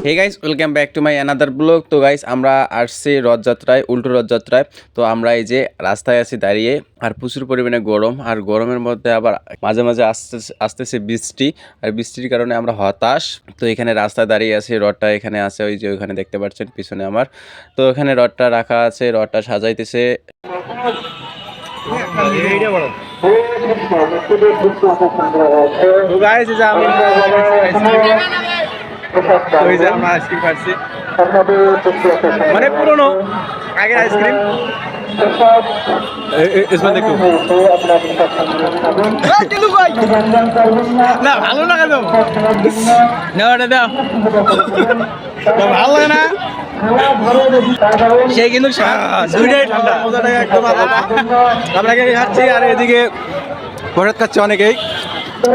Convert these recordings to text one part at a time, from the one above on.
Hey guys, welcome back to my another blog. তো guys, আমরা আসছি রথযাত্রায়, উল্টো রথযাত্রায়। তো আমরা এই যে রাস্তায় আছি দাঁড়িয়ে, আর প্রচুর পরিমাণে গরম, আর গরমের মধ্যে আবার মাঝে মাঝে আসতেছে বৃষ্টি, আর বৃষ্টির কারণে আমরা হতাশ। তো এখানে রাস্তায় দাঁড়িয়ে আছি, রথটা এখানে আছে, ওই যে ওইখানে দেখতে পাচ্ছেন পিছনে আমার। তো এখানে রথটা রাখা আছে, রথটা সাজাইতেছে। মানে পুরনো আগের আইসক্রিম না ভালো লাগে তো ভালো লাগে না সেই কিন্তু দুইটাই ঠান্ডা একদম আপনাকে খাচ্ছি, আর এদিকে প্রসাদ খাচ্ছে অনেকেই,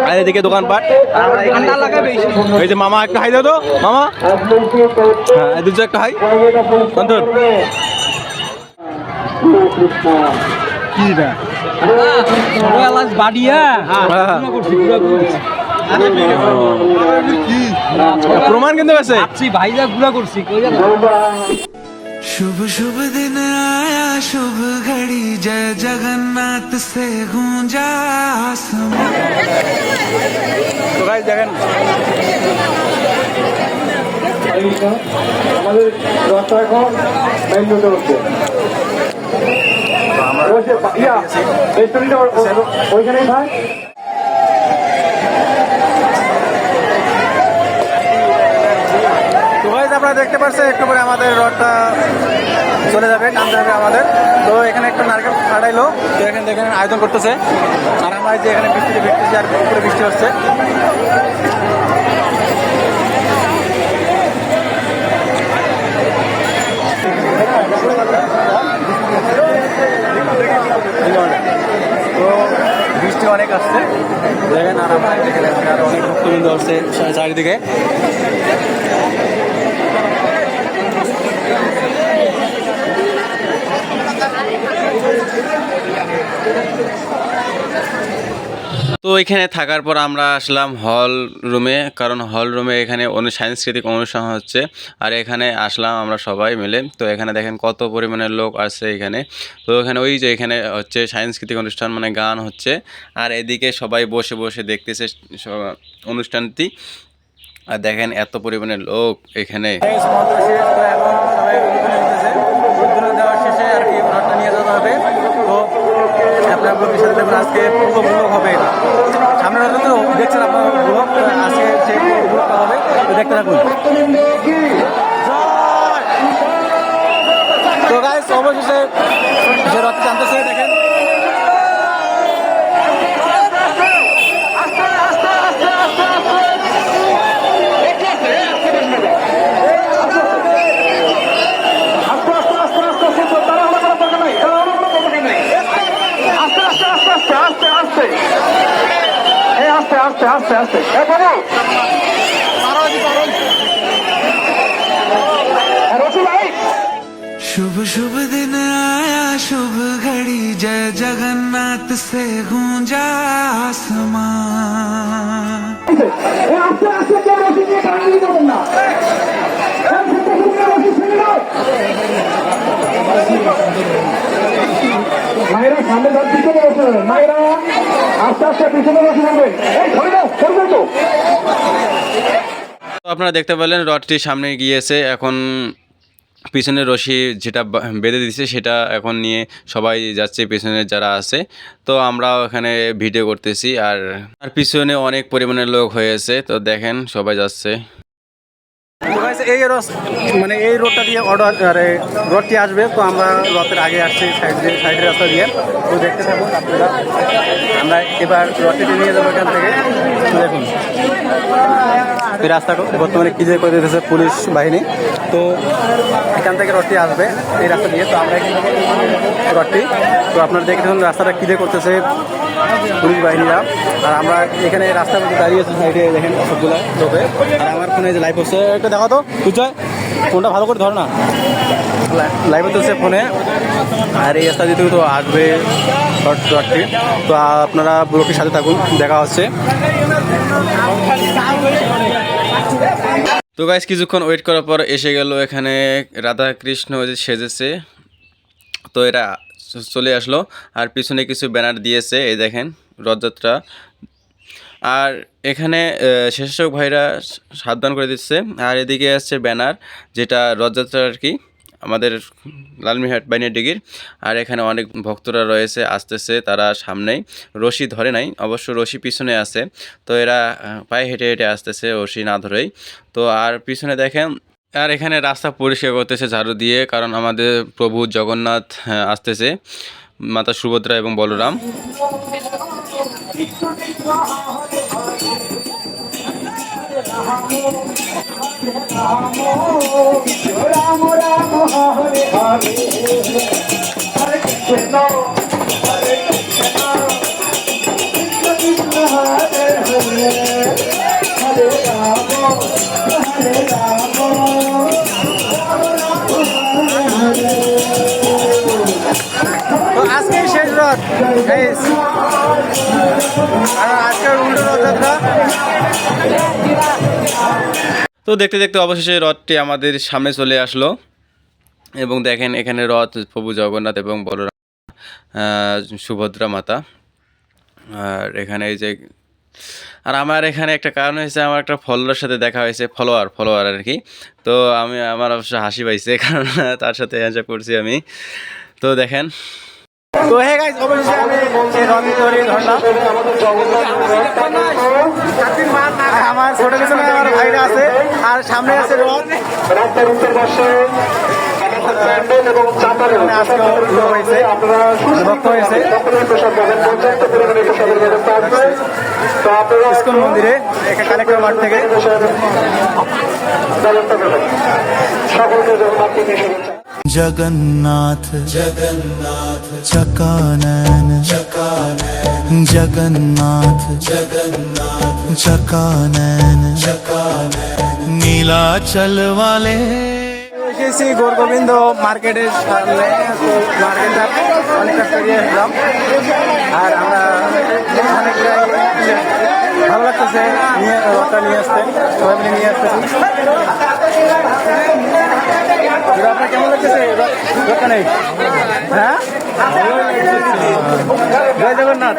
আর এদিকে দোকানপাট। এই যে মামা একটা হাই দাও তো মামা, হ্যাঁ দুজন একটা হাই অন্তর কি না প্রমাণ কিন্তু আছে ভাইজা গুলা করছি। शुभ शुभ दिन आया शुभ घड़ी जय जगन्नाथ से गूंजा आसमां। তো গাইস দেখেন আমাদের রথটা এখন মেইন রোডে হচ্ছে ওইখানেই ভাই। আপনারা দেখতে পাচ্ছেন একটু পরে আমাদের রথটা চলে যাবে, নামতে যাবে আমাদের। তো এখানে একটা নারকেল ফাটাইলো, তো এখানে দেখেন আয়োজন করতেছে, আর আমরা যে এখানে বৃষ্টিতে ভিজতেছি, আর পুরো বৃষ্টি হচ্ছে। তো বৃষ্টি অনেক আসছে দেখেন, আর আমরা দেখেন আর অনেক ভক্তবৃন্দ আসছে চারিদিকে। তো এখানে থাকার পর আমরা আসলাম হল রুমে, কারণ হল রুমে এখানে সাংস্কৃতিক অনুষ্ঠান হচ্ছে, আর এখানে আসলাম আমরা সবাই মিলে। তো এখানে দেখেন কত পরিমাণে লোক আছে এখানে। তো এখানে ওই যে এখানে হচ্ছে সাংস্কৃতিক অনুষ্ঠান, মানে গান হচ্ছে, আর এদিকে সবাই বসে বসে দেখতেছে অনুষ্ঠানটি। আর দেখেন এত পরিমাণে লোক এখানে। আপনার ব্লগের সাথে দেখুন আজকে পুরো ব্লগ হবে, সামনে তো দেখছেন আপনার ব্লগ, আজকে সেই ব্লগটা হবে, তো দেখতে থাকুন। তো গাইস অবশেষে যে রথ টানতেছে দেখেন, আস্তে আস্তে शुभ शुभ दिन आया शुभ घड़ी जय जगन्नाथ से गूंजा आसमां। মায়েরা সামনে পিছনে বসে যাবেন, মায়েরা আস্তে আস্তে পিছনে বসে যাবেন। আপনারা দেখতে পেলেন রথটি সামনে গিয়েছে, এখন পিছনে রশি যেটা বেঁধে দিচ্ছে সেটা এখন নিয়ে সবাই যাচ্ছে পিছনে যারা আছে। তো আমরাও এখানে ভিডিও করতেছি, আর পিছনে অনেক পরিমাণে লোক হয়েছে। তো দেখেন সবাই যাচ্ছে। এই মানে এই রোডটা দিয়ে রথটি আসবে, তো আমরা রথের আগে আসছি সাইডের রাস্তা দিয়ে। তো দেখতে থাকুন আপনারা, আমরা এবার রথটি নিয়ে যাবো এখান থেকে। দেখুন এই রাস্তাটা বর্তমানে কি যে করে দিতেছে পুলিশ বাহিনী। তো এখান থেকে রথটি আসবে এই রাস্তা দিয়ে, তো আমরা এখান থেকে রথটি, তো আপনারা দেখে দেখুন রাস্তাটা কি দিয়ে করতেছে পুলিশ বাহিনীরা। আর আমরা এখানে রাস্তার মধ্যে দাঁড়িয়ে আছি, সাইডে দেখেন সবগুলো লোকে। আর আমার ফোনে যে লাইভ হচ্ছে একটা দেখা তো তুই ফোনটা ভালো করে ধর না, লাইভে চলছে ফোনে। আর এই রাস্তা দিয়ে তো আসবে রথটি, তো আপনারা ব্লকের সাথে থাকুন, দেখা হচ্ছে। তো গাইস কিছুক্ষণ ওয়েট করার পর এসে গেল এখানে রাধা কৃষ্ণ যে সেজেছে, তো এরা চলে আসলো। আর পিছনে কিছু ব্যানার দিয়েছে, এই দেখেন রথযাত্রা। আর এখানে স্বেচ্ছাসেবক ভাইরা সাবধান করে দিচ্ছে। আর এদিকে আসছে ব্যানার, যেটা রথযাত্রা আর কি, আমাদের লালমিরহাট বাইনাডিগির। আর এখানে অনেক ভক্তরা রয়েছে, আসতেছে তারা সামনেই, রশি ধরে নাই, অবশ্য রশি পিছনে আছে। তো এরা পায়ে হেঁটে হেঁটে আসতেছে রশি না ধরেই। তো আর পিছনে দেখেন, আর এখানে রাস্তা পরিষ্কার করতেছে ঝাড়ু দিয়ে, কারণ আমাদের প্রভু জগন্নাথ আসতেছে, মাতা সুভদ্রা এবং বলরাম। রাম রাম হরে হরে হরে কৃষ্ণ হরে কৃষ্ণ কৃষ্ণ কৃষ্ণ হরে হরে হরে রাম হরে রাম তো আজকে শেষ রথ গাইস, আর আজকের উল্টো রথযাত্রা। তো দেখতে দেখতে অবশেষে রথটি আমাদের সামনে চলে আসলো, এবং দেখেন এখানে রথ প্রভু জগন্নাথ এবং বলরাম, সুভদ্রা মাতা। আর এখানে এই যে, আর আমার এখানে একটা কারণ হয়েছে, আমার একটা ফলোয়ারের সাথে দেখা হয়েছে, ফলোয়ার আর কি। তো আমার অবশ্য হাসি পাইছে, কারণ তার সাথে হ্যান্ডশেক করছি আমি। তো দেখেন, তো হে গাইস, অবশেষে আমি সেই রথ ধরে ধরলাম। আর আমার ছোট পিছনে আমার ভাইরা আছে, আর সামনে আছে রথ। রাস্তার উত্তর পাশে এবং চাতারে আজকে হয়েছে, ভক্ত হয়েছে প্রসাদ পাবেন, পর্যাপ্ত পরিমাণে প্রসাদের ব্যবস্থা আছে। তো আপনারা ইস্কন মন্দিরে কালেক্টর মাঠ থেকে। ব্যবস্থা করবেন। সকলকে জগন্নাথকে নিয়ে শুভেচ্ছা। जगन्नाथ जगन्नाथ चकानन चकानन जगन्नाथ जगन्नाथ चकानन चकानन नीलाचल वाले এসেছি গৌরগোবিন্দ মার্কেটের সামনে। তো মার্কেটটা অনেকটা পেরিয়ে আসলাম, আর আমরা অনেকটাই ভালো লাগতেছে নিয়ে রথটা নিয়ে আসতে, সবাই মিলে নিয়ে আসতেছি। আপনার কেমন লাগতেছে রথটা নেই? হ্যাঁ, জয় জগন্নাথ।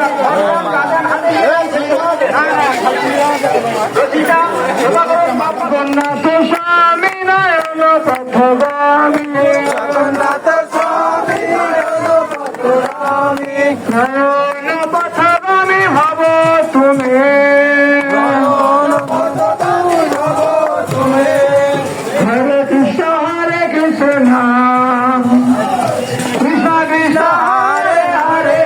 জগন্নাথ স্বামী নয়ন পথগামী, জগন্নাথ স্বামী নয়ন পথগামী, নয়ন পথগামী ভাব তুমি, নয়ন পথগামী ভাব তুমি। হরে কৃষ্ণ হরে কৃষ্ণ কৃষ্ণ কৃষ্ণ হরে হরে,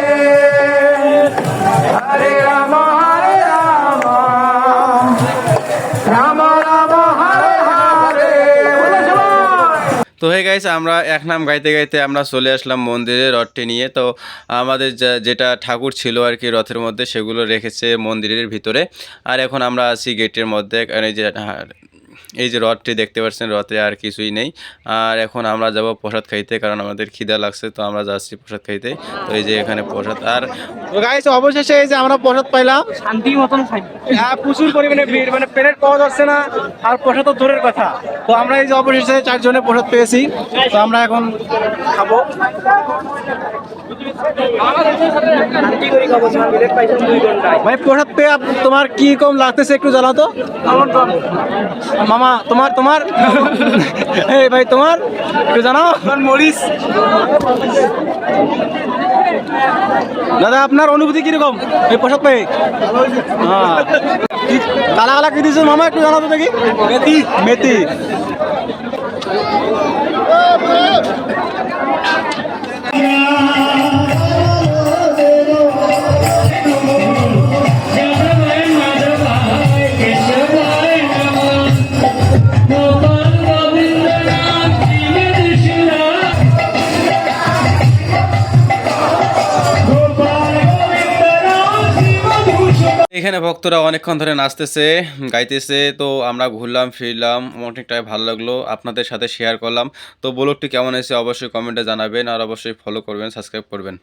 হরে রাম হরে রাম রাম রাম হরে হরে। তো হে গাইস, আমরা এক নাম গাইতে গাইতে আমরা চলে আসলাম মন্দিরে রথটি নিয়ে। তো আমাদের যেটা ঠাকুর ছিল আর কি রথের মধ্যে, সেগুলো রেখেছে মন্দিরের ভিতরে। আর এখন আমরা আছি গেটের মধ্যে, এই যে রথটি দেখতে পাচ্ছেন, রথে আর কিছুই নেই। আর এখন আমরা যাব প্রসাদ খাইতে, কারণ আমাদের খিদা লাগছে, তো আমরা যাচ্ছি প্রসাদ খাইতে। তো এই যে এখানে প্রসাদ। আর তো গাইস, অবশেষে এই যে আমরা প্রসাদ পাইলাম, শান্তি মতন খাই। প্রচুর পরিমাণে ভিড়, মানে প্লেট পাওয়া যাচ্ছে না, আর প্রসাদ তো দূরের কথা। তো আমরা এই যে অবশেষে 4 জনে প্রসাদ পেয়েছি, তো আমরা এখন খাবো। ভাই প্রসাদ পেয়ে তোমার কি রকম লাগতেছে একটু জানাও তো। মামা তোমার এই ভাই তোমার একটু জানাও। মরিস দাদা, আপনার অনুভূতি কিরকম এই প্রসাদ পেয়ে? হ্যাঁ, কালা কালা কি দিয়েছো মামা, একটু জানাও তো দেখি। মেথি মেথি। এখানে ভক্তরা অনেকক্ষণ ধরে নাচতেছে, গাইতেছে। তো আমরা ঘুরলাম ফিরলাম, অনেকটাই ভালো লাগলো, আপনাদের সাথে শেয়ার করলাম। তো ব্লগটি কেমন হয়েছে অবশ্যই কমেন্টে জানাবেন, আর অবশ্যই ফলো করবেন, সাবস্ক্রাইব করবেন।